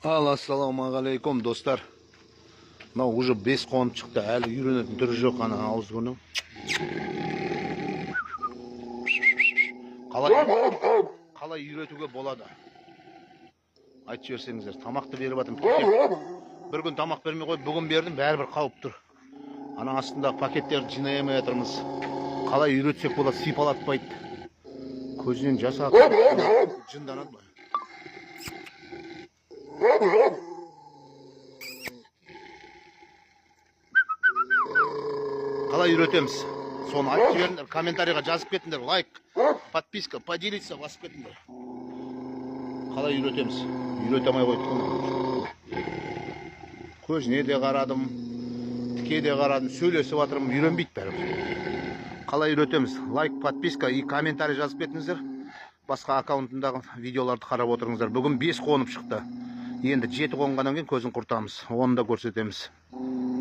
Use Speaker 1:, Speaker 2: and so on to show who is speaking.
Speaker 1: Ассалаумағалейкум достар. Мынау уже 5 қонып шықты. Әлі үйренетін түрі жоқ ана ауыз бұның. Қалай үйретуге болады? Айтып жіберсеңіздер. Тамақты беріп жатырмын. Bir күн тамақ бермей қойып, бүгін бердім, бәрібір қауіп тұр. Ана астындағы пакеттерді жинай алмай жатырмыз. Қалай үйретсек болады, сипалатпайды. Көзінен жас ағып жынданады ма? Қалай үйретеміз? Соны айтып жіберіңдер, комментарийға жазып кетіңдер. Лайк, подписка, поделиться басып кетіңдер. Қалай үйретеміз? Үйрете алмай қойдық. Көзіне де қарадым, тіке де қарадым, сөйлесіп жатырмын, үйренбейді бәрібір. Қалай үйретеміз? Лайк, подписка и комментарий жазып кетіңіздер. Басқа аккаунтындағы видеоларды қарап отырыңыздар. Бүгін 5 қонып шықты. Енді 7 қонғаннан кейін көзін құртамыз. Оны да көрсетеміз.